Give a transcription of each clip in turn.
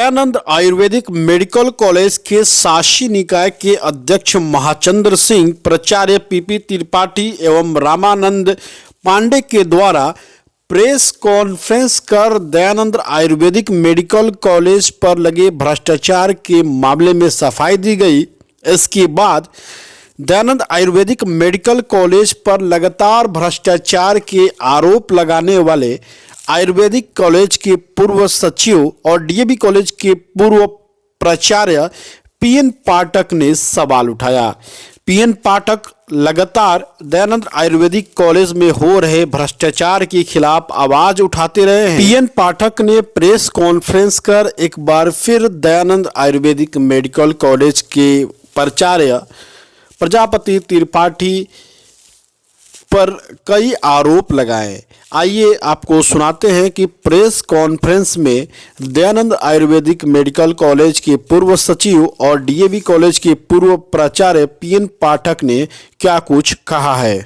Dayanand Ayurvedic medical college के शासी निकाय के अध्यक्ष महाचंद्र सिंह, प्राचार्य पीपी त्रिपाठी एवं रामानंद पांडे के द्वारा प्रेस कॉन्फ्रेंस कर दयानंद आयुर्वेदिक मेडिकल कॉलेज पर लगे भ्रष्टाचार के मामले में सफाई दी गई। इसके बाद दयानंद आयुर्वेदिक मेडिकल कॉलेज पर लगातार भ्रष्टाचार के आरोप लगाने वाले आयुर्वेदिक कॉलेज के पूर्व सचिव और डीएवी कॉलेज के पूर्व प्राचार्य पीएन पाठक ने सवाल उठाया। पीएन पाठक लगातार दयानंद आयुर्वेदिक कॉलेज में हो रहे भ्रष्टाचार के खिलाफ आवाज उठाते रहे हैं। पीएन पाठक ने प्रेस कॉन्फ्रेंस कर एक बार फिर दयानंद आयुर्वेदिक मेडिकल कॉलेज के प्राचार्य प्रजापति त्रिपाठी पर कई आरोप लगाए। आइए आपको सुनाते हैं कि प्रेस कॉन्फ्रेंस में दयानंद आयुर्वेदिक मेडिकल कॉलेज के पूर्व सचिव और डीएवी कॉलेज के पूर्व प्राचार्य पीएन पाठक ने क्या कुछ कहा है।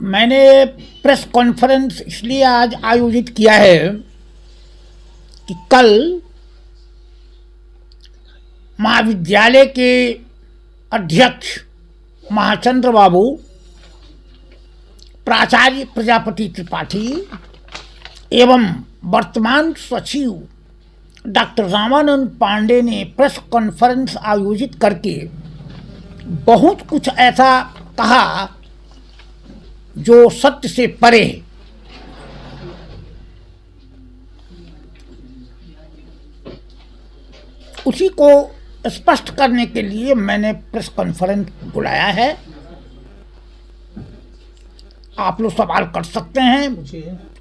मैंने प्रेस कॉन्फ्रेंस इसलिए आज आयोजित किया है कि कल महाविद्यालय के अध्यक्ष महाचंद्र बाबू, प्राचार्य प्रजापति त्रिपाठी एवं वर्तमान सचिव डॉक्टर रामानंद पांडे ने प्रेस कॉन्फ्रेंस आयोजित करके बहुत कुछ ऐसा कहा जो सत्य से परे है। उसी को स्पष्ट करने के लिए मैंने प्रेस कॉन्फ्रेंस बुलाया है। आप लोग सवाल कर सकते हैं,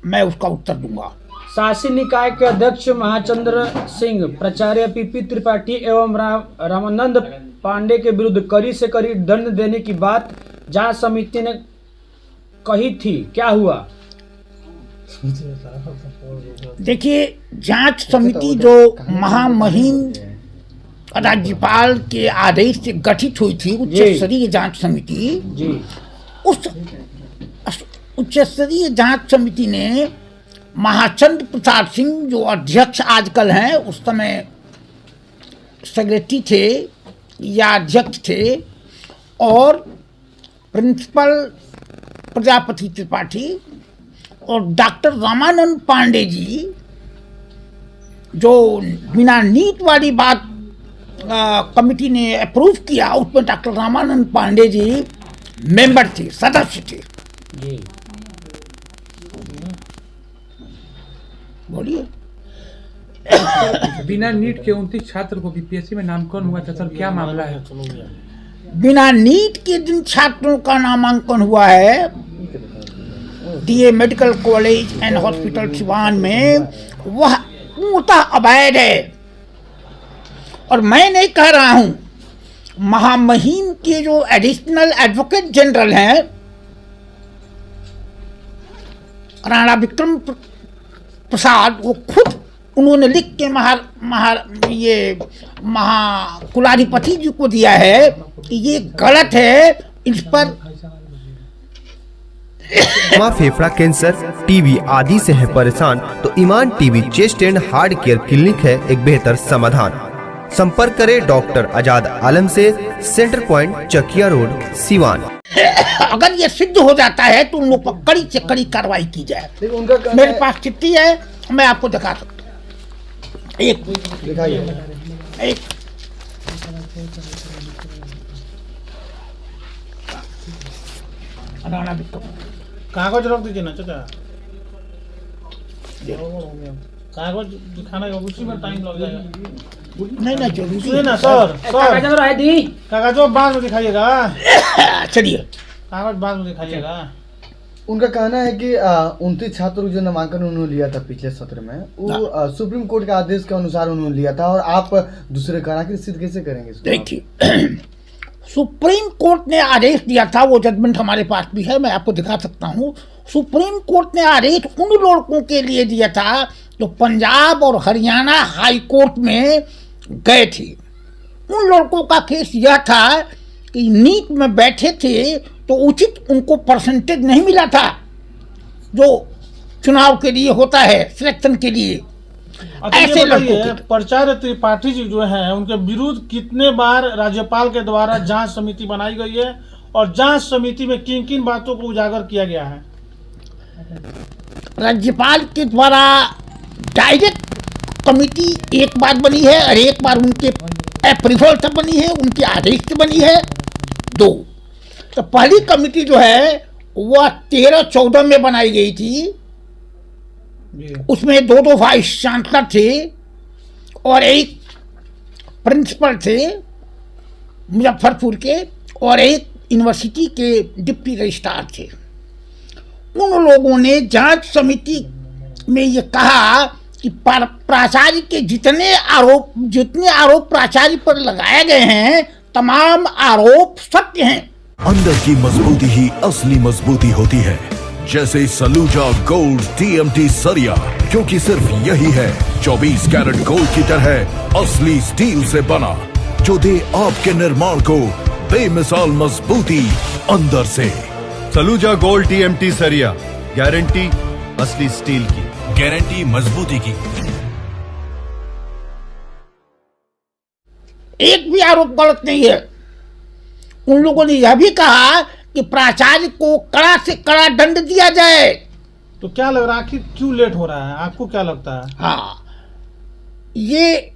मैं उसका उत्तर दूंगा। शासी निकाय के अध्यक्ष महाचंद्र सिंह, प्राचार्य पीपी त्रिपाठी एवं रामानंद पांडे के विरुद्ध कड़ी से कड़ी दंड देने की बात जांच समिति ने कही थी, क्या हुआ? देखिए, जांच समिति जो महामहिम राज्यपाल के आदेश से गठित हुई थी, उच्च स्तरीय जांच समिति, उस उच्च स्तरीय जांच समिति ने महाचंद्र प्रसाद सिंह, जो अध्यक्ष आजकल हैं, उस समय सेक्रेटरी थे या अध्यक्ष थे, और प्रिंसिपल प्रजापति त्रिपाठी और डॉक्टर रामानंद पांडे जी, जो बिना नीट वाली बात कमिटी ने अप्रूव किया, उसमें डॉक्टर रामानंद पांडे जी मेंबर थे, सदस्य थे। बोलिए। बिना नीट के 29 छात्र को बीपीएससी में नामांकन हुआ था सर, क्या मामला है? बिना नीट के जिन छात्रों का नामांकन हुआ है DA medical college and hospital Siwan में, वह पूर्णतः अवैध है। और मैं नहीं कह रहा हूं, महामहिम के जो एडिशनल एडवोकेट जनरल हैं राणा विक्रम प्रसाद, वो खुद उन्होंने लिख के महाकुलाधिपति जी को दिया है कि ये गलत है, इस पर फेफड़ा कैंसर, टीबी आदि से है परेशान तो Iman TB chest and heart care clinic है एक बेहतर समाधान। संपर्क करें डॉक्टर आजाद आलम से, centre point Chakia road, Siwan. अगर ये सिद्ध हो जाता है तो उन लोग पर कड़ी से कड़ी कार्रवाई की जाए। मेरे पास चिट्ठी है, मैं आपको दिखा सकता हूँ। एक कागज रख दीजिए ना चाचा, कागज दिखाना का उसी में टाइम लग जाएगा। नहीं जरूरी ना सर, कागज बाद में दिखाइएगा। चलिए, कागज बाद में दिखाइएगा। उनका कहना है कि 29 छात्रों जो नामांकन उन्होंने लिया था पिछले सत्र में, वो सुप्रीम कोर्ट के आदेश के अनुसार उन्होंने लिया था, और आप दूसरे करा के सिद्ध कैसे करेंगे? देखिए, सुप्रीम कोर्ट ने आदेश दिया था, वो जजमेंट हमारे पास भी है, मैं आपको दिखा सकता हूँ। सुप्रीम कोर्ट ने आदेश उन लड़कों के लिए दिया था जो पंजाब और हरियाणा हाई कोर्ट में गए थे। उन लड़कों का केस यह था कि नीट में बैठे थे तो उचित उनको परसेंटेज नहीं मिला था जो चुनाव के लिए होता है, सिलेक्शन के लिए। अच्छा, ऐसे ये लड़कों बताइए, के प्राचार्य त्रिपाठी जी जो हैं उनके विरुद्ध कितने बार राज्यपाल के द्वारा जांच समिति बनाई गई है और जांच समिति में किन किन बातों को उजागर किया गया है? राज्यपाल के द्वारा डायरेक्ट कमिटी एक बार बनी है और एक बार उनके अप्रूवल से बनी है, उनके आदेश से बनी है, 2। तो पहली कमिटी जो है वह 13-14 में बनाई गई थी। उसमें 2 वाइस चांसलर थे और एक प्रिंसिपल थे मुजफ्फरपुर के और एक यूनिवर्सिटी के डिप्टी रजिस्ट्रार थे। उन लोगों ने जांच समिति में ये कहा कि प्राचार्य के जितने आरोप प्राचार्य पर लगाए गए हैं तमाम आरोप सत्य हैं। अंदर की मजबूती ही असली मजबूती होती है, जैसे सलूजा गोल्ड TMT सरिया, क्योंकि सिर्फ यही है 24 कैरेट गोल्ड की तरह असली स्टील से बना, जो दे आपके निर्माण को बेमिसाल मजबूती अंदर से। सलूजा गोल्ड TMT सरिया, गारंटी असली स्टील की, गारंटी मजबूती की। एक भी आरोप गलत नहीं है। उन लोगों ने यह भी कहा कि प्राचार्य को कड़ा से कड़ा दंड दिया जाए। तो क्या लग रहा है, आखिर क्यों लेट हो रहा है? आपको क्या लगता है? हाँ, ये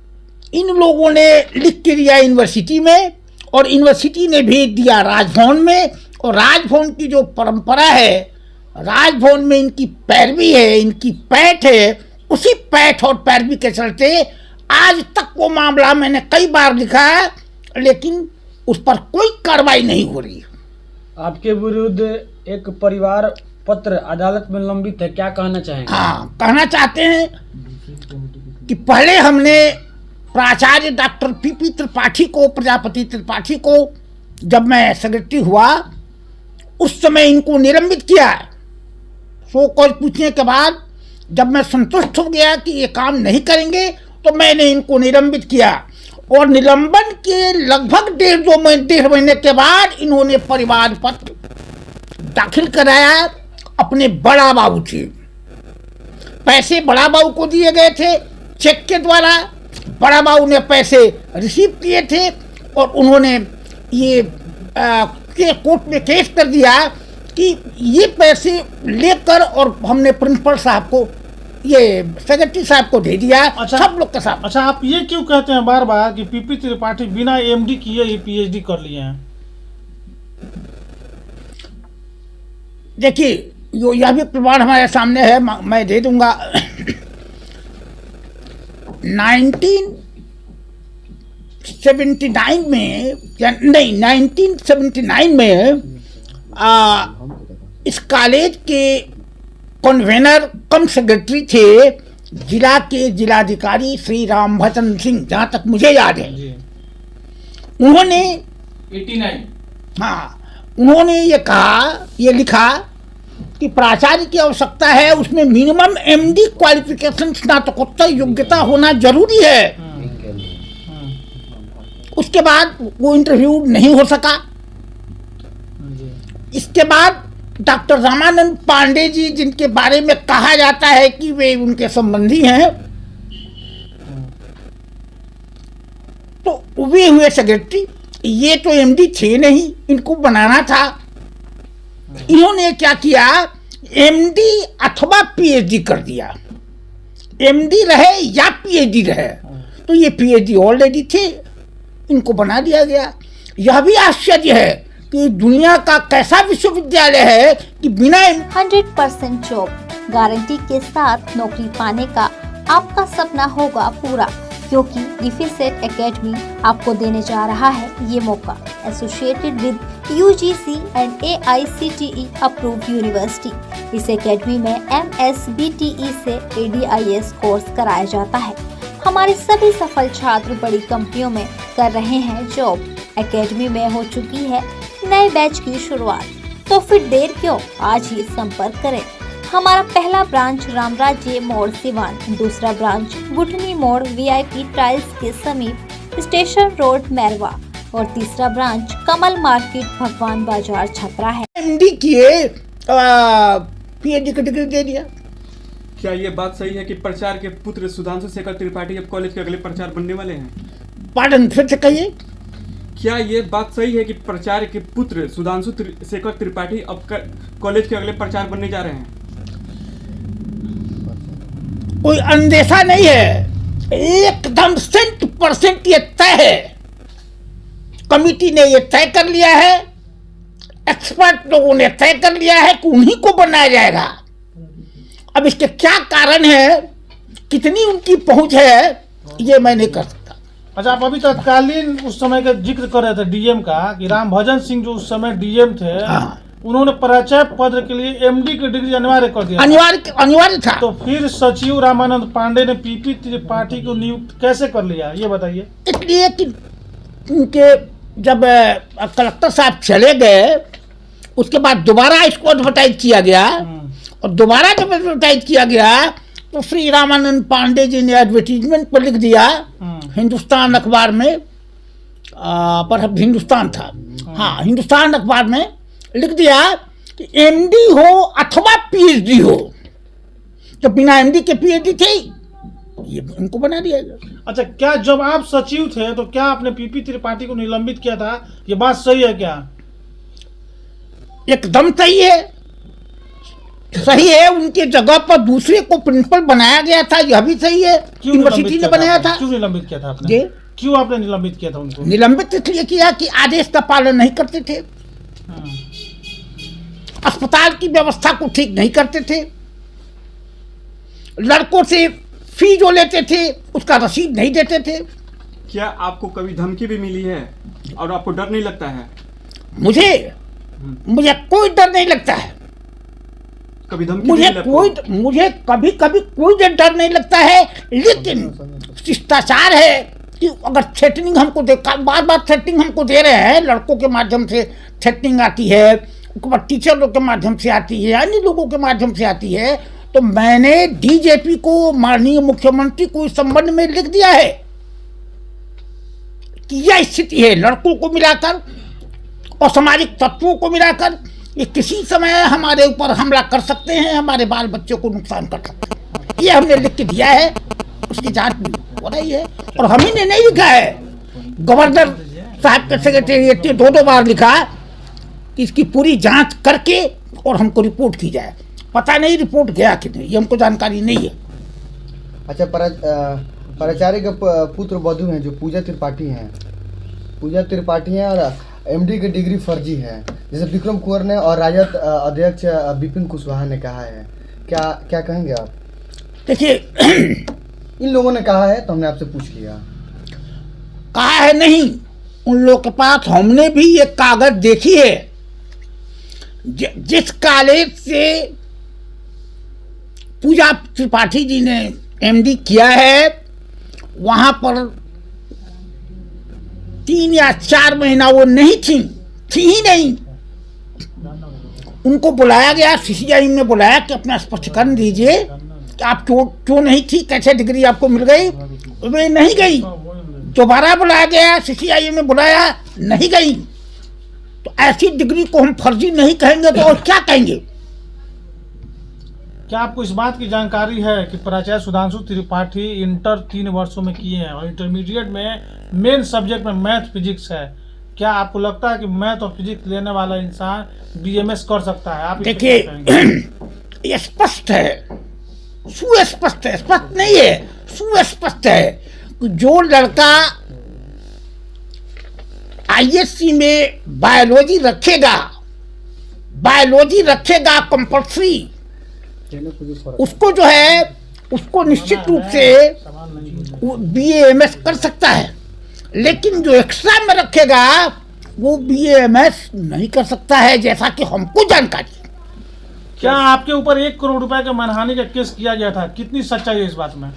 इन लोगों ने लिख के दिया यूनिवर्सिटी में और यूनिवर्सिटी ने भेज दिया राजभवन में, और राजभवन की जो परंपरा है, राजभवन में इनकी पैरवी है, इनकी पैठ है, उसी पैठ और पैरवी के चलते आज तक वो मामला मैंने कई बार लिखा है, लेकिन उस पर कोई कार्रवाई नहीं हो रही। आपके विरुद्ध एक परिवार पत्र अदालत में लंबित है, क्या कहना चाहेंगे? हाँ, कहना चाहते हैं कि पहले हमने प्राचार्य डॉक्टर PP त्रिपाठी को, प्रजापति त्रिपाठी को, जब मैं सेक्रेटरी हुआ उस समय इनको निलंबित किया। सो कॉज पूछने के बाद जब मैं संतुष्ट हो गया कि ये काम नहीं करेंगे तो मैंने इनको निलंबित किया, और निलंबन के लगभग 1.5 महीने के बाद इन्होंने परिवार पत्र दाखिल कराया अपने बड़ा बाबू से। पैसे बड़ा बाबू को दिए गए थे चेक के द्वारा, बड़ा बाबू ने पैसे रिसीव किए थे और उन्होंने ये कोर्ट में केस कर दिया कि ये पैसे लेकर, और हमने प्रिंसिपल साहब को, ये सेक्रेटरी साहब को दे दिया। अच्छा, सब लोग के साथ। अच्छा, आप ये क्यों कहते हैं बार बार कि PP त्रिपाठी बिना MD किए ही PhD कर लिए हैं? देखिए, यह भी प्रमाण हमारे सामने है, मैं दे दूंगा। 1979 में, या नहीं 1979 में इस कॉलेज के कन्वेनर कम सेक्रेटरी थे जिला के जिलाधिकारी श्री रामभजन सिंह, जहाँ तक मुझे याद है। उन्होंने 89, हाँ, उन्होंने ये कहा, ये लिखा कि प्राचार्य की आवश्यकता है, उसमें मिनिमम MD क्वालिफिकेशन, स्नातकोत्तर योग्यता होना जरूरी है। उसके बाद वो इंटरव्यू नहीं हो सका। इसके बाद डॉक्टर रामानंद पांडे जी, जिनके बारे में कहा जाता है कि वे उनके संबंधी हैं, तो वे हुए सेक्रेटरी। ये तो MD थे नहीं, इनको बनाना था। इन्होंने क्या किया, MD अथवा PhD कर दिया। MD रहे या PhD रहे, तो ये PhD ऑलरेडी थे, इनको बना दिया गया। यह भी आश्चर्य है कि दुनिया का कैसा विश्वविद्यालय है कि बिना 100% जॉब गारंटी के साथ नौकरी पाने का आपका सपना होगा पूरा, क्योंकि डिफिसेट एकेडमी आपको देने जा रहा है ये मौका। Associated with UGC and AICTE approved university. इस एकेडमी में MSBTE से ADIS कोर्स कराया जाता है। हमारे सभी सफल छात्र बड़ी कंपनियों में कर रहे हैं जॉब। एकेडमी में हो चुकी है नए बैच की शुरुआत, तो फिर देर क्यों, आज ही संपर्क करें। हमारा पहला ब्रांच रामराज्य मोड़ सिवान, दूसरा ब्रांच गुठनी मोड़ VIP टाइल्स के समीप स्टेशन रोड मैरवा, और तीसरा ब्रांच कमल मार्केट भगवान बाजार छपरा है। MD किए, PhD की डिग्री दे दिया। क्या ये बात सही है कि प्रचार के पुत्र सुधांशु शेखर त्रिपाठी अब कॉलेज के अगले प्रचार बनने वाले हैं? पार्डन, फिर से कहिए। क्या ये बात सही है कि प्रचार के पुत्र सुधांशु शेखर त्रिपाठी अब कॉलेज के अगले प्रचार बनने जा रहे हैं? कोई अंदेशा नहीं है, एकदम 100% ये तय है। कमिटी ने ये तय कर लिया है, एक्सपर्ट लोगों ने तय कर लिया है कि उन्हीं को बनाया जाएगा। अब इसके क्या कारण है, कितनी उनकी पहुंच है, ये मैं नहीं कर सकता। अच्छा, आप अभी तत्कालीन उस समय का जिक्र कर रहे थे डीएम का, कि रामभजन सिंह जो उस समय डीएम थे, उन्होंने प्राचार्य पद के लिए एमडी की डिग्री अनिवार्य कर दिया। अनिवार्य था। तो फिर सचिव रामानंद पांडे ने पीपी त्रिपाठी को नियुक्त कैसे कर लिया, ये बताइए। इसलिए कि उनके जब कलेक्टर साहब चले गए, उसके बाद दोबारा इसको एडवर्टाइज किया गया, और दोबारा जब एडवर्टाइज किया गया तो श्री रामानंद पांडे जी ने एडवर्टीजमेंट पर लिख दिया हिंदुस्तान अखबार में, पर हिंदुस्तान था, हाँ, हिंदुस्तान अखबार में लिख दिया कि एमडी हो अथवा पीएचडी हो। तो बिना एमडी के पीएचडी थे, ये इनको बना दिया गया। अच्छा, क्या जब आप सचिव थे तो क्या आपने पीपी त्रिपाठी को निलंबित किया था? ये बात सही है क्या? एकदम सही है, सही है। उनके जगह पर दूसरे को प्रिंसिपल बनाया गया था, यह भी सही है। यूनिवर्सिटी ने बनाया था। क्यों निलंबित किया था आपने? क्यों आपने निलंबित किया था उनको? निलंबित इसलिए किया कि आदेश का पालन नहीं करते थे, अस्पताल की व्यवस्था को ठीक नहीं करते थे, लड़कों से फी जो लेते थे उसका रसीद नहीं देते थे। क्या आपको कभी धमकी भी मिली है और आपको डर नहीं लगता है? मुझे कोई डर नहीं लगता है। कभी धमकी मुझे कभी कोई डर नहीं लगता है, लेकिन शिष्टाचार है कि अगर थ्रेटनिंग हमको बार बार थ्रेटनिंग हमको दे रहे हैं, लड़कों के माध्यम से थ्रेटनिंग आती है, उसके बाद टीचर लोग के माध्यम से आती है, अन्य लोगों के माध्यम से आती है, तो मैंने डीजीपी को, माननीय मुख्यमंत्री को इस संबंध में लिख दिया है कि यह स्थिति है। लड़कों को मिलाकर और सामाजिक तत्वों को मिलाकर ये किसी समय हमारे ऊपर हमला कर सकते हैं, हमारे बाल बच्चों को नुकसान कर सकते हैं। ये हमने लिख के दिया है, उसकी जांच भी हो रही है। और हम ही ने नहीं लिखा है, गवर्नर साहब के सेक्रेटेरिएट ने 2 बार लिखा कि इसकी पूरी जांच करके और हमको रिपोर्ट की जाए। पता नहीं रिपोर्ट गया कि नहीं, ये हमको जानकारी नहीं है। अच्छा, प्राचार्य के पुत्र वधू हैं जो पूजा त्रिपाठी हैं और एमडी की डिग्री फर्जी है, जैसे विक्रम कुंवर ने और राजद अध्यक्ष विपिन कुशवाहा ने कहा है। क्या कहेंगे आप? देखिए, इन लोगों ने कहा है तो हमने आपसे पूछ लिया। कहा है नहीं, उन लोगों के पास हमने भी ये कागज देखी है। जिस कॉलेज से पूजा त्रिपाठी जी ने एमडी किया है, वहां पर 3 या 4 महीना वो नहीं थी ही नहीं। उनको बुलाया गया, सीसीआई ने बुलाया कि अपना स्पष्टीकरण दीजिए कि आप क्यों नहीं थी, कैसे डिग्री आपको मिल गई। वे नहीं गई। दोबारा बुलाया गया, सीसीआई ने बुलाया, नहीं गई। तो ऐसी डिग्री को हम फर्जी नहीं कहेंगे तो और क्या कहेंगे? क्या आपको इस बात की जानकारी है कि प्राचार्य सुधांशु त्रिपाठी इंटर 3 वर्षों में किए हैं और इंटरमीडिएट में मेन सब्जेक्ट में मैथ फिजिक्स है? क्या आपको लगता है कि मैथ और फिजिक्स लेने वाला इंसान बीएमएस कर सकता है? आप देखिए, ये स्पष्ट है, सुस्पष्ट है, स्पष्ट नहीं है, सुस्पष्ट है कि जो लड़का आईएससी में बायोलॉजी रखेगा कंपल्सरी, उसको जो है उसको निश्चित रूप से बीएमएस कर सकता है। लेकिन जो एक्स्ट्रा में रखेगा वो बीएमएस नहीं कर सकता है, जैसा कि हमको जानकारी। क्या आपके ऊपर 1 करोड़ रुपए के मानहानि का केस किया गया था? कितनी सच्चाई है इस बात में?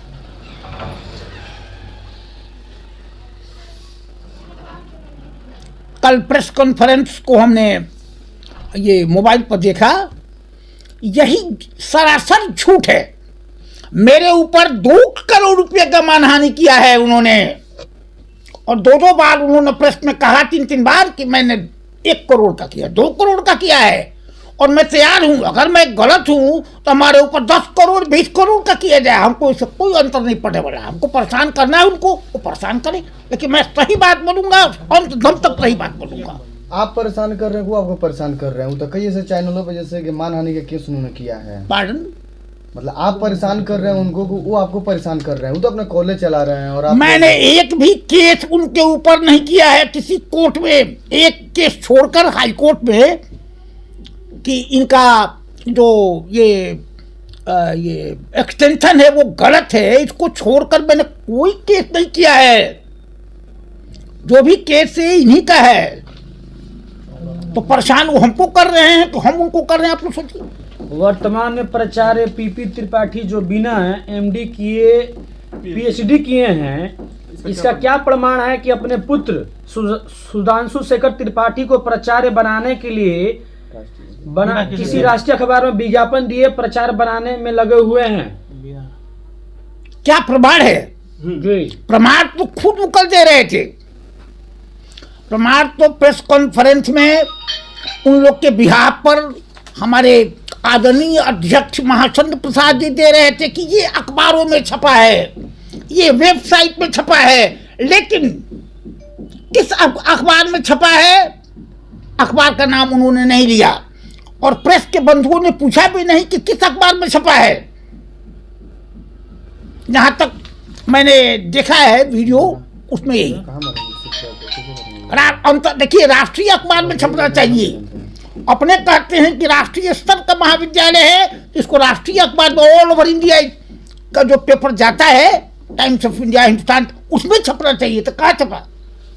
कल प्रेस कॉन्फ्रेंस को हमने ये मोबाइल पर देखा, यही सरासर झूठ है। मेरे ऊपर 2 करोड़ रुपए का मानहानि किया है उन्होंने, और 2 बार उन्होंने प्रेस में कहा, 3 बार कि मैंने 1 करोड़ का किया, 2 करोड़ का किया है। और मैं तैयार हूं, अगर मैं गलत हूं तो हमारे ऊपर 10 करोड़ 20 करोड़ का किया जाए, हमको इससे कोई अंतर नहीं पड़ने वाला। हमको परेशान करना है उनको, वो परेशान करें, लेकिन मैं सही बात बोलूंगा, अंत दम तक सही बात बोलूंगा। आप परेशान कर रहे हैं, वो आपको परेशान कर रहे हैं। वो तो कई ऐसे चैनलों पे जैसे कि मानहानि के केस उन्होंने किया है। पार्डन, मतलब आप परेशान कर रहे हैं उनको, वो आपको परेशान कर रहे हैं। वो तो अपना कॉलेज चला रहे हैं और आप मैंने एक भी केस उनके ऊपर नहीं किया है किसी कोर्ट में, एक केस छोड़कर हाई कोर्ट में, कि इनका जो ये एक्सटेंशन है वो गलत है, इसको छोड़कर मैंने कोई केस नहीं किया है। जो भी केस है इन्हीं का है, तो परेशान वो हमको कर रहे हैं तो हम उनको कर रहे हैं। आप लोग सोचिए, वर्तमान में प्राचार्य पीपी त्रिपाठी जो बिना एमडी किए पीएचडी किए हैं, इसका क्या प्रमाण है कि अपने पुत्र सुधांशु शेखर त्रिपाठी को प्राचार्य बनाने के लिए किसी राष्ट्रीय अखबार में विज्ञापन दिए प्रचार बनाने में लगे हुए हैं? क्या प्रमाण है? प्रमाण तो खुद मुकर दे रहे थे। प्रमाण तो प्रेस कॉन्फ्रेंस में उन लोग के बिहाफ पर हमारे आदरणीय अध्यक्ष महाचंद्र प्रसाद जी दे रहे थे कि ये अखबारों में छपा है, ये वेबसाइट में छपा है, लेकिन किस अखबार में छपा है अखबार का नाम उन्होंने नहीं लिया, और प्रेस के बंधुओं ने पूछा भी नहीं कि किस अखबार में छपा है। जहां तक मैंने देखा है वीडियो, उसमें यही देखिए, राष्ट्रीय अखबार में छपना चाहिए। अपने कहते हैं कि राष्ट्रीय स्तर का महाविद्यालय है, तो इसको राष्ट्रीय अखबार में ऑल ओवर इंडिया का जो पेपर जाता है, टाइम्स ऑफ इंडिया, हिंदुस्तान, उसमें छपना चाहिए। तो कहाँ छपा?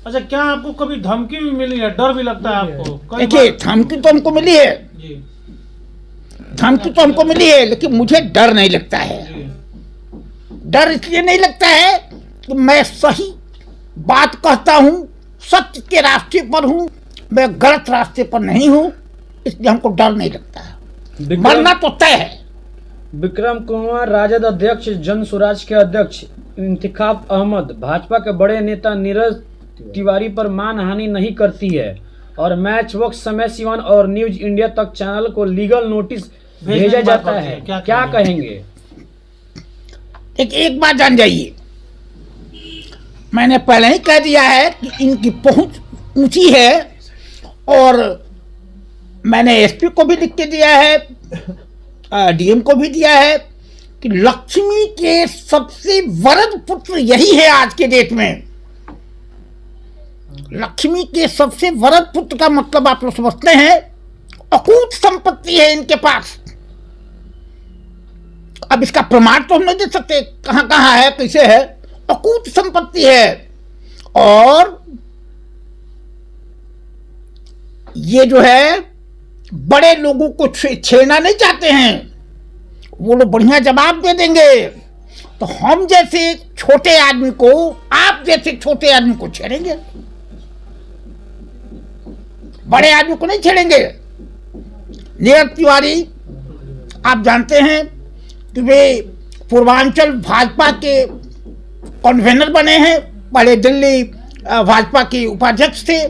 अच्छा, क्या आपको कभी धमकी भी मिली है, डर भी लगता है आपको? देखिए, धमकी तो हमको मिली है, धमकी तो हमको मिली है, लेकिन मुझे डर नहीं लगता है। डर इसलिए नहीं लगता है कि मैं सही बात कहता हूं, सत्य के रास्ते पर हूं, मैं गलत रास्ते पर नहीं हूं, इसलिए हमको डर नहीं लगता है। मरना तो तय है। विक्रम कुमार राजद अध्यक्ष, जन स्वराज के अध्यक्ष इंतिखाब अहमद भाजपा के बड़े नेता नीरज तिवारी पर मानहानि नहीं करती है और मैच वक्त, समय सीवन और न्यूज इंडिया तक चैनल को लीगल नोटिस भेजा जाता है, क्या कहेंगे? एक बात जान जाइए, मैंने पहले ही कह दिया है कि इनकी पहुंच ऊंची है, और मैंने एसपी को भी लिख के दिया है, डीएम को भी दिया है कि लक्ष्मी के सबसे वरद पुत्र यही है आज के डेट में। लक्ष्मी के सबसे वरद पुत्र का मतलब आप लोग समझते हैं, अकूत संपत्ति है इनके पास। अब इसका प्रमाण तो हम नहीं दे सकते कहां कहां है, कैसे है, अकूत संपत्ति है। और ये जो है बड़े लोगों को छेड़ना नहीं चाहते हैं, वो लोग बढ़िया जवाब दे देंगे, तो हम जैसे छोटे आदमी को, आप जैसे छोटे आदमी को छेड़ेंगे, बड़े आदमी को नहीं छेड़ेंगे। नीरज तिवारी आप जानते हैं कि वे पूर्वांचल भाजपा के कन्वेनर बने हैं, पहले दिल्ली भाजपा के उपाध्यक्ष थे,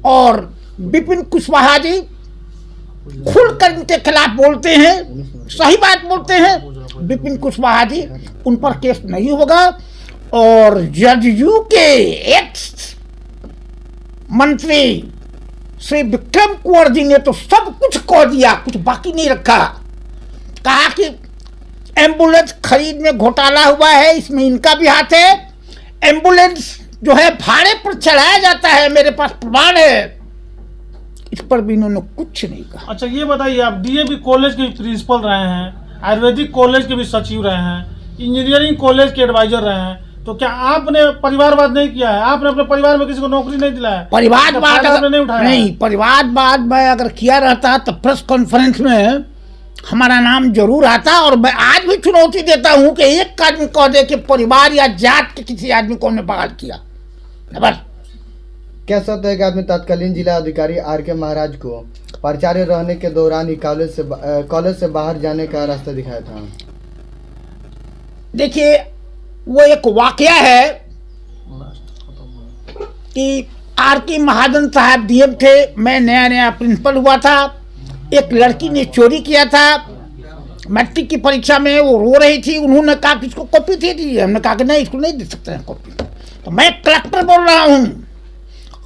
और विपिन कुशवाहा जी खुलकर इनके खिलाफ बोलते हैं, सही बात बोलते हैं। विपिन कुशवाहा जी, उन पर केस नहीं होगा, और जदयू के एक्स मंत्री श्री विक्रम कुंवर जी ने तो सब कुछ कह दिया, कुछ बाकी नहीं रखा। कहा कि एम्बुलेंस खरीद में घोटाला हुआ है, इसमें इनका भी हाथ है। एम्बुलेंस जो है भाड़े पर चढ़ाया जाता है, मेरे पास प्रमाण है, इस पर भी इन्होंने कुछ नहीं कहा। अच्छा, ये बताइए, आप डीएवी कॉलेज के प्रिंसिपल रहे हैं, आयुर्वेदिक कॉलेज के भी सचिव रहे हैं, इंजीनियरिंग कॉलेज के एडवाइजर रहे हैं, तो क्या आपने परिवारवाद नहीं किया है? आपने अपने परिवार में किसी को नौकरी नहीं दिलाया? परिवारवाद नहीं, परिवारवाद मैं अगर किया रहता तो प्रेस कॉन्फ्रेंस में हमारा नाम जरूर आता, और मैं आज भी चुनौती देता हूं कि एक आदमी कह दे कि परिवार या जात के किसी आदमी को हमने बहाल किया। बस क्या सत्य है कि आपने तत्कालीन जिला अधिकारी आर.के. महाराज को प्राचार्य रहने के दौरान ही कॉलेज से बाहर जाने का रास्ता दिखाया था? देखिए, वो एक वाकया है कि आर.के. महाजन साहब डीएम थे, मैं नया नया प्रिंसिपल हुआ था, एक लड़की ने चोरी किया था मैट्रिक की परीक्षा में, वो रो रही थी, उन्होंने कहा कि इसको कॉपी दे दीजिए। हमने कहा कि नहीं, इसको नहीं दे सकते हैं कॉपी। तो मैं कलेक्टर बोल रहा हूँ।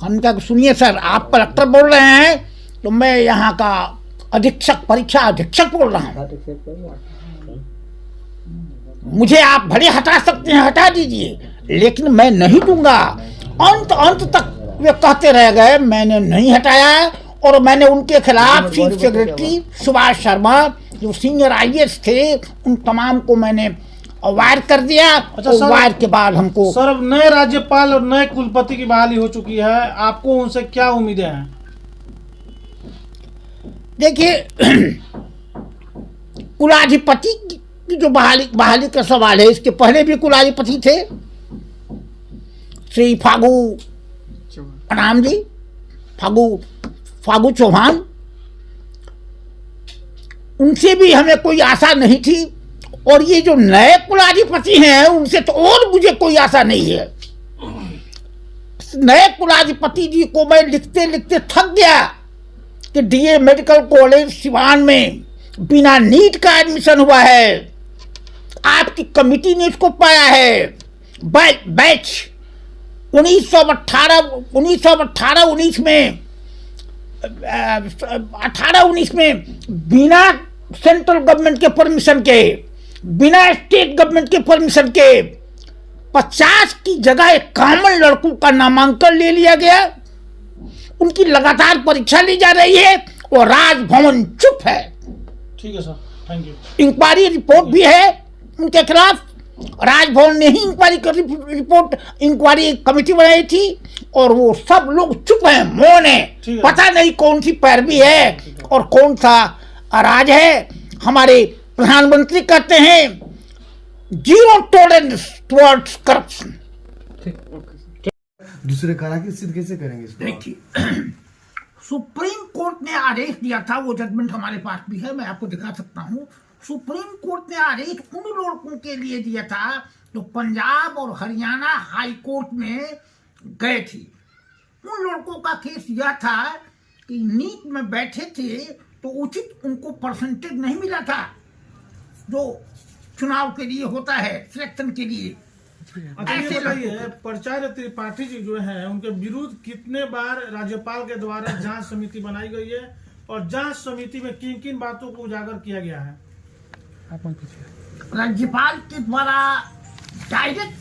हमने कहा सुनिए सर, आप कलेक्टर बोल रहे हैं तो मैं यहाँ का अधीक्षक, परीक्षा अधीक्षक बोल रहा हूँ, मुझे आप भले हटा सकते हैं, हटा दीजिए, लेकिन मैं नहीं दूंगा। अंत तक वे कहते रह गए, मैंने नहीं हटाया। और मैंने उनके खिलाफ चीफ सेक्रेटरी सुभाष शर्मा जो सीनियर IAS थे, उन तमाम को मैंने वायर कर दिया। अच्छा, और वायर के बाद हमको सर अब नए राज्यपाल और नए कुलपति की बहाली हो चुकी है, आपको उनसे क्या उम्मीदें हैं? देखिए, कुलाधिपति की जो बहाली का सवाल है, इसके पहले भी कुलाधिपति थे श्री फागू राम जी, फागू चौहान, उनसे भी हमें कोई आशा नहीं थी। और ये जो नए कुलाधिपति हैं, उनसे तो और मुझे कोई आशा नहीं है। नए कुलाधिपति जी को मैं लिखते लिखते थक गया कि DA मेडिकल कॉलेज सिवान में बिना नीट का एडमिशन हुआ है, आपकी कमिटी ने इसको पाया है। बैच 1918-19 में 18-19 में बिना सेंट्रल गवर्नमेंट के परमिशन के, बिना स्टेट गवर्नमेंट के परमिशन के 50 की जगह 51 लड़कों का नामांकन ले लिया गया। उनकी लगातार परीक्षा ली जा रही है और राजभवन चुप है। ठीक है sir, thank you. Inquiry report भी है उनके खिलाफ, राजभवन ने ही इंक्वायरी कमेटी बनाई थी और वो सब लोग चुप हैं, मौन है। पता नहीं कौन सी पैरवी है और कौन सा राज है। हमारे प्रधानमंत्री कहते हैं जीरो टॉलरेंस टुवर्ड्स करप्शन। दूसरे कारा की सिद्ध कैसे करेंगे इसको? देखिए, सुप्रीम कोर्ट ने आदेश दिया था, वो जजमेंट हमारे पास भी है, मैं आपको दिखा सकता हूँ। सुप्रीम कोर्ट ने आदेश उन लड़कों के लिए दिया था जो पंजाब और हरियाणा हाई कोर्ट में गए थे। उन लड़कों का केस यह था कि नीट में बैठे थे तो उचित उनको परसेंटेज नहीं मिला था जो चुनाव के लिए होता है, सिलेक्शन के लिए। ऐसे बताइए, प्राचार्य त्रिपाठी जी जो हैं, उनके विरुद्ध कितने बार राज्यपाल के द्वारा जांच समिति बनाई गई है और जांच समिति में किन किन बातों को उजागर किया गया है? राज्यपाल के द्वारा डायरेक्ट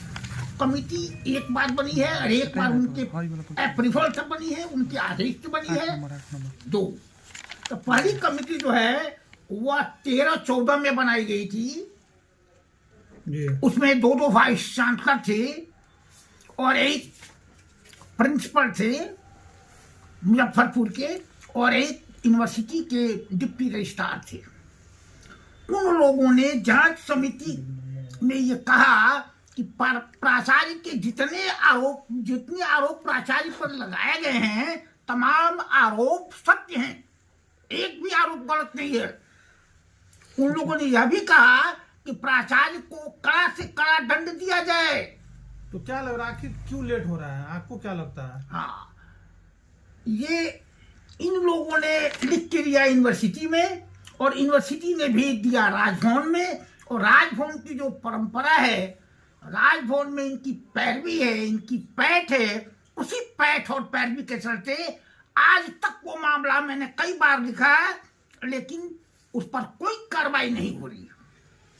कमिटी एक बार बनी है और एक बार उनके अप्रूवल से बनी है, उनके आदेश से बनी है, 2। तो पहली कमिटी जो है वह 13-14 में बनाई गई थी। उसमें 2 वाइस चांसलर थे और एक प्रिंसिपल थे मुजफ्फरपुर के और एक यूनिवर्सिटी के डिप्टी रजिस्ट्रार थे। उन लोगों ने जांच समिति में ये कहा कि प्राचार्य के जितने आरोप प्राचार्य पर लगाए गए हैं, तमाम आरोप सत्य हैं, एक भी आरोप गलत नहीं है। उन लोगों ने यह भी कहा कि प्राचार्य को कड़ा से कड़ा दंड दिया जाए। तो क्या लग रहा है, आखिर क्यों लेट हो रहा है, आपको क्या लगता है? हाँ, ये इन लोगों ने लिख के दिया यूनिवर्सिटी में और यूनिवर्सिटी ने भेज दिया राजभवन में। और राजभवन की जो परंपरा है, राजभवन में इनकी पैरवी है, इनकी पैठ है, उसी पैठ और पैरवी के चलते आज तक वो मामला मैंने कई बार लिखा है, लेकिन उस पर कोई कार्रवाई नहीं हो रही।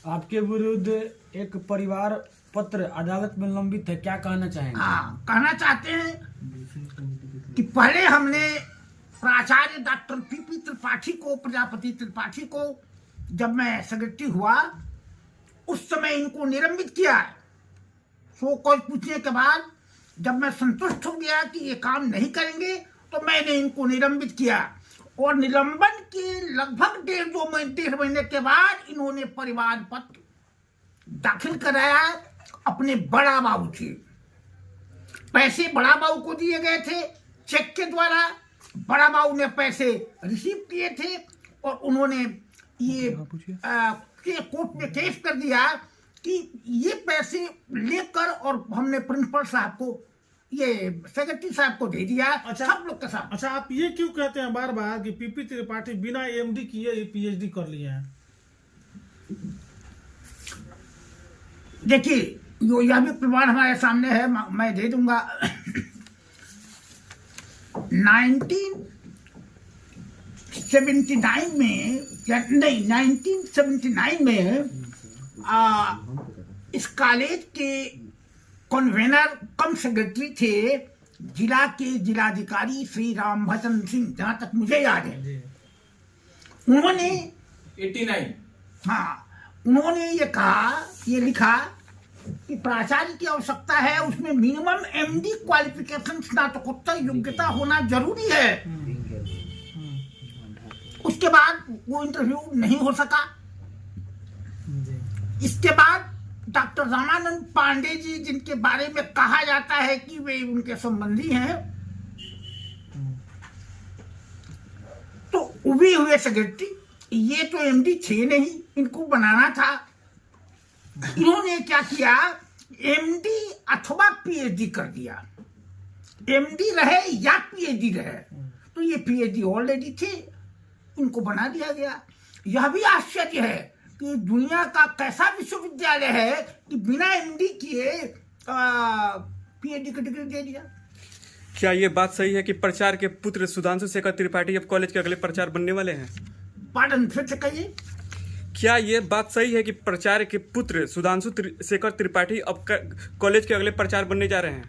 आपके विरुद्ध एक परिवार पत्र अदालत में लंबित है, क्या कहना चाहेंगे? हाँ, कहना चाहते हैं कि पहले हमने प्राचार्य डॉक्टर PP त्रिपाठी को, प्रजापति त्रिपाठी को, जब मैं सेक्रेटरी हुआ उस समय इनको निलंबित किया। सो कोई पूछने के बाद जब मैं संतुष्ट हो गया कि ये काम नहीं करेंगे तो मैंने इनको निलंबित किया। और निलंबन के लगभग 1.5 महीने के बाद इन्होंने परिवार पत्र दाखिल कराया अपने बड़ा बाबू से। पैसे बड़ा बाबू को दिए गए थे चेक के द्वारा, बड़ा बाबू ने पैसे रिसीव किए थे और उन्होंने ये कोर्ट में केस कर दिया कि ये पैसे लेकर, और हमने प्रिंसिपल साहब को ये सेक्रेटरी साहब को दे दिया। अच्छा। सब लोग के साथ। अच्छा, आप ये क्यों कहते हैं बार बार कि पीपी त्रिपाठी बिना एमडी किए पीएचडी कर लिए हैं? देखिए, यह भी प्रमाण हमारे सामने है, मैं दे दूंगा। 1979 में, या नहीं 1979 में इस कॉलेज के कन्वेनर कम सेक्रेटरी थे जिला के जिलाधिकारी श्री रामभजन सिंह, जहां तक मुझे याद है। उन्होंने 89 उन्होंने ये लिखा कि प्राचार्य की आवश्यकता है, उसमें मिनिमम एमडी क्वालिफिकेशन स्नातकोत्तर योग्यता होना जरूरी है। उसके बाद वो इंटरव्यू नहीं हो सका। इसके बाद डॉक्टर रामानंद पांडे जी, जिनके बारे में कहा जाता है कि वे उनके संबंधी हैं, तो उभी हुए सेक्रेटरी। ये तो एमडी थे नहीं, इनको बनाना था। इन्होंने क्या किया, एमडी अथवा पीएचडी कर दिया। एमडी रहे या पीएचडी रहे, तो ये पीएचडी ऑलरेडी थे, इनको बना दिया गया। यह भी आश्चर्य है कि दुनिया का कैसा विश्वविद्यालय है कि बिना एमडी किए पीएचडी की डिग्री दे दिया। क्या ये बात सही है कि प्रचार्य के पुत्र सुधांशु शेखर त्रिपाठी अब कॉलेज के अगले प्रचार्य बनने वाले हैं? पार्डन, फिर से कहिए। क्या ये बात सही है कि प्रचार्य के पुत्र सुधांशु शेखर त्रिपाठी अब कॉलेज के अगले प्रचार्य बनने जा रहे हैं?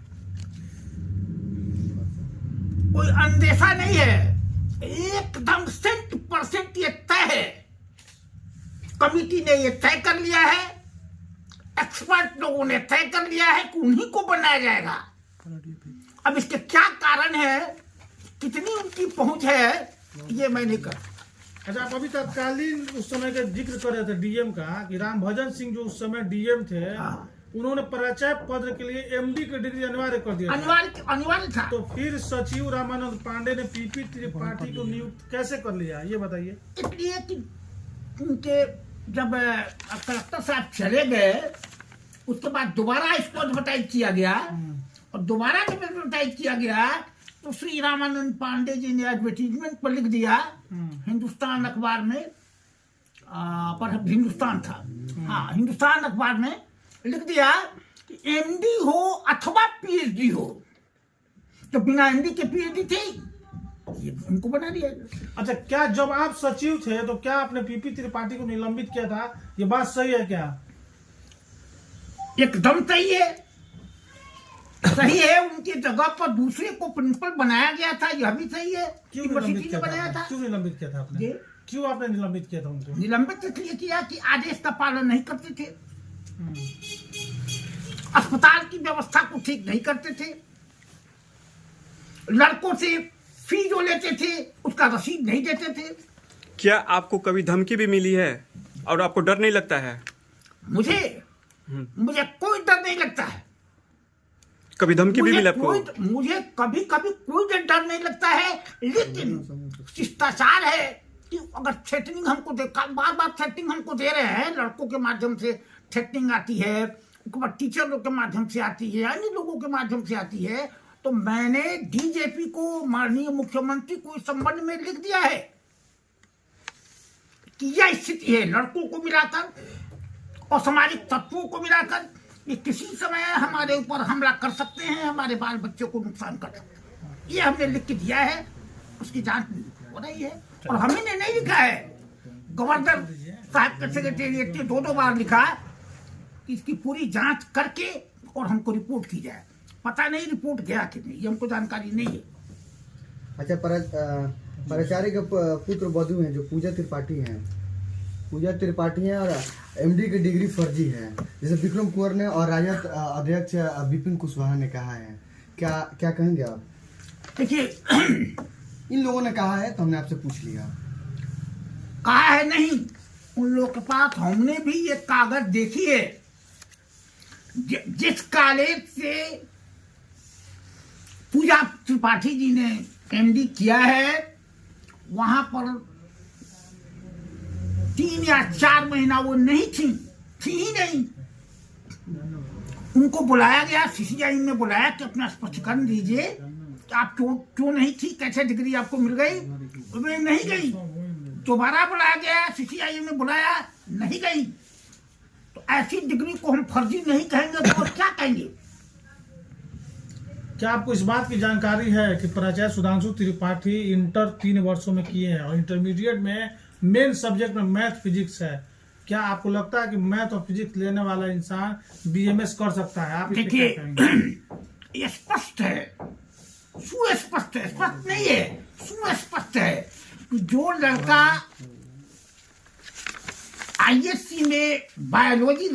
कोई अंदेशा नहीं है, एकदम 100% ये तय है। कमिटी ने ये तय कर लिया है, एक्सपर्ट लोगों ने तय कर लिया है कि उन्हीं को बनाया जाएगा। अब इसके क्या कारण है, कितनी उनकी पहुंच है, ये मैं नहीं कर। अच्छा, आप अभी तत्कालीन उस समय का जिक्र कर रहे थे डीएम का, कि रामभजन सिंह जो उस समय डीएम थे, उन्होंने प्राचार्य पद के लिए एमडी की डिग्री अनिवार्य कर दिया। अनिवार्य था। तो फिर सचिव रामानंद पांडे ने पीपी त्रिपाठी को नियुक्त कैसे कर लिया, ये बताइए। इसलिए कि उनके जब कलेक्टर साहब चले गए, उसके बाद दोबारा इसको एडवर्टाइज किया गया, और दोबारा जब एडवर्टाइज किया गया तो श्री रामानंद पांडे जी ने एडवर्टीजमेंट पर लिख दिया हिंदुस्तान अखबार में, पर हिंदुस्तान था, हिंदुस्तान अखबार में लिख दिया कि एमडी हो अथवा पीएचडी हो। तो बिना एमडी के पीएचडी थे, ये उनको बना दिया। अच्छा, क्या जब आप सचिव थे तो क्या आपने पीपी त्रिपाठी को निलंबित किया था? ये बात सही है क्या? एकदम सही है, सही है। उनकी जगह पर दूसरे को प्रिंसिपल बनाया गया था, यह भी सही है। क्यों निलंबित किया था? क्यों निलंबित किया था आपने? क्यों आपने निलंबित किया था उनको? निलंबित इसलिए किया कि आदेश का पालन नहीं करते थे, अस्पताल की व्यवस्था को ठीक नहीं करते थे, लड़कों से फी जो लेते थे उसका रसीद नहीं देते थे। क्या आपको कभी धमकी भी मिली है और आपको डर नहीं लगता है? मुझे कोई डर नहीं लगता है। कभी धमकी भी मिली आपको? मुझे कभी कभी कोई डर नहीं लगता है, लेकिन शिष्टाचार है कि अगर थ्रेटनिंग हमको बार बार थ्रेटनिंग हमको दे रहे हैं, लड़कों के माध्यम से थ्रेटनिंग आती है, उसके बाद टीचर लोग के माध्यम से आती है, अन्य लोगों के माध्यम से आती है, तो मैंने डीजीपी को, माननीय मुख्यमंत्री को इस संबंध में लिख दिया है कि यह स्थिति है। लड़कों को मिलाकर और सामाजिक तत्वों को मिलाकर ये किसी समय हमारे ऊपर हमला कर सकते हैं, हमारे बाल बच्चों को नुकसान कर सकते हैं। ये हमने लिख के दिया है, उसकी जांच हो रही है। और हमने नहीं लिखा है, गवर्नर साहब के सेक्रेटेरिएट ने 2 बार लिखा कि इसकी पूरी जांच करके और हमको रिपोर्ट की जाए। पता नहीं रिपोर्ट गया कि नहीं, ये हमको जानकारी नहीं है। अच्छा, प्राचार्य के पुत्र वधू हैं जो पूजा त्रिपाठी हैं, और एमडी की डिग्री फर्जी है, जैसे विक्रम कुंवर ने और राजद अध्यक्ष विपिन कुशवाहा ने कहा है। क्या कहेंगे आप? देखिए, इन लोगों ने कहा है तो हमने आपसे पूछ लिया। कहा है नहीं, उन लोगों के पास हमने भी ये कागज देखी है। जिस कॉलेज से पूजा त्रिपाठी जी ने एमडी किया है, वहां पर 3 या 4 महीना वो नहीं थी ही नहीं। उनको बुलाया गया, सीसीआई ने बुलाया कि अपना स्पष्टीकरण दीजिए कि आप क्यों नहीं थी, कैसे डिग्री आपको मिल गई। वे नहीं गई। दोबारा बुलाया गया, सीसीआई ने बुलाया, नहीं गई। तो ऐसी डिग्री को हम फर्जी नहीं कहेंगे तो क्या कहेंगे। क्या आपको इस बात की जानकारी है कि प्राचार्य सुधांशु त्रिपाठी इंटर 3 वर्षों में किए हैं और इंटरमीडिएट में मेन सब्जेक्ट में मैथ फिजिक्स है। क्या आपको लगता है कि मैथ और फिजिक्स लेने वाला इंसान बीएमएस कर सकता है? आप देखिए, ये स्पष्ट है, सुस्पष्ट है, स्पष्ट नहीं है, सुस्पष्ट है कि जो लड़का आईएससी में बायोलॉजी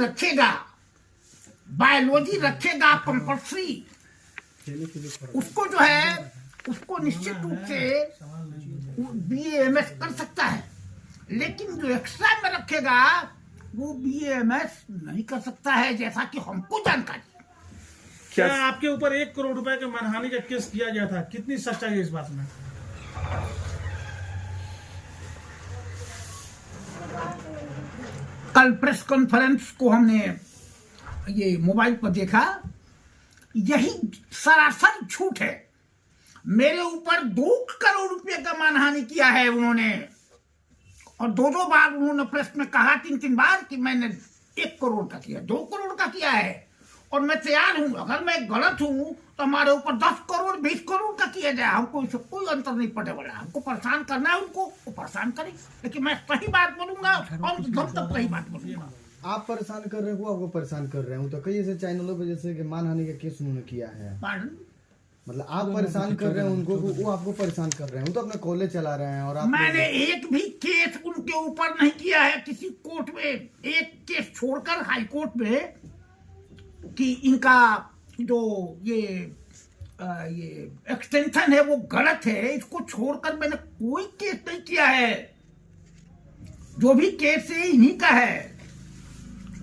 रखेगा कंपल्सरी, उसको जो है उसको निश्चित रूप से बीएमएस कर सकता है। लेकिन जो एक्स्ट्रा में रखेगा वो बीएमएस नहीं कर सकता है, जैसा कि हमको जानकारी। क्या आपके ऊपर 1 करोड़ रुपए के मानहानि का केस किया गया था? कितनी सच्चाई है इस बात में? कल प्रेस कॉन्फ्रेंस को हमने ये मोबाइल पर देखा, यही सरासर झूठ है। मेरे ऊपर 2 करोड़ रुपए का मानहानि किया है उन्होंने, और 2 बार उन्होंने प्रेस में कहा, 3 बार कि मैंने 1 करोड़ का किया, 2 करोड़ का किया है। और मैं तैयार हूं, अगर मैं गलत हूं तो हमारे ऊपर 10 करोड़ 20 करोड़ का किया जाए, हमको इससे कोई अंतर नहीं पड़ने वाला। हमको परेशान करना है उनको, वो परेशान करें, लेकिन मैं सही बात बोलूंगा और दम तक सही बात बोलूंगा। आप परेशान कर रहे हो, आपको परेशान कर रहे हैं। तो कई ऐसे चैनलों पे जैसे कि मानहानि का केस उन्होंने किया है। मतलब आप परेशान कर रहे हैं उनको, वो आपको परेशान कर रहे हैं। वो तो अपना कॉलेज चला रहे हैं और आप मैंने एक भी केस उनके ऊपर नहीं किया है किसी कोर्ट में, एक केस छोड़कर हाई कोर्ट में, कि इनका जो ये एक्सटेंशन है वो गलत है, इसको छोड़कर मैंने कोई केस नहीं किया है। जो भी केस है इन्हीं का है।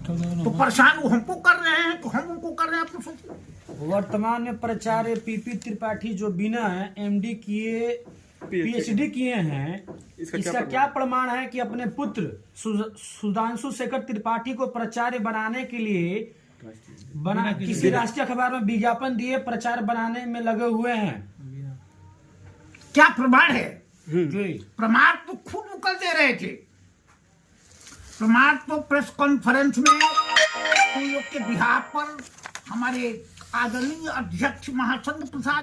तो परेशान वो हमको कर रहे हैं तो हम उनको कर रहे हैं। आप सोचिए, वर्तमान में प्राचार्य पीपी त्रिपाठी जो बिना एमडी किए पीएचडी किए हैं, इसका क्या प्रमाण है कि अपने पुत्र सुधांशु शेखर त्रिपाठी को प्राचार्य बनाने के लिए किसी राष्ट्रीय अखबार में विज्ञापन दिए प्राचार्य बनाने में लगे हुए हैं? क्या प्रमाण है? प्रमाण तो खुद मुकर दे रहे थे। प्रमाण तो प्रेस कॉन्फ्रेंस में उन लोग के बिहार पर हमारे आदरणीय अध्यक्ष महाचंद्र प्रसाद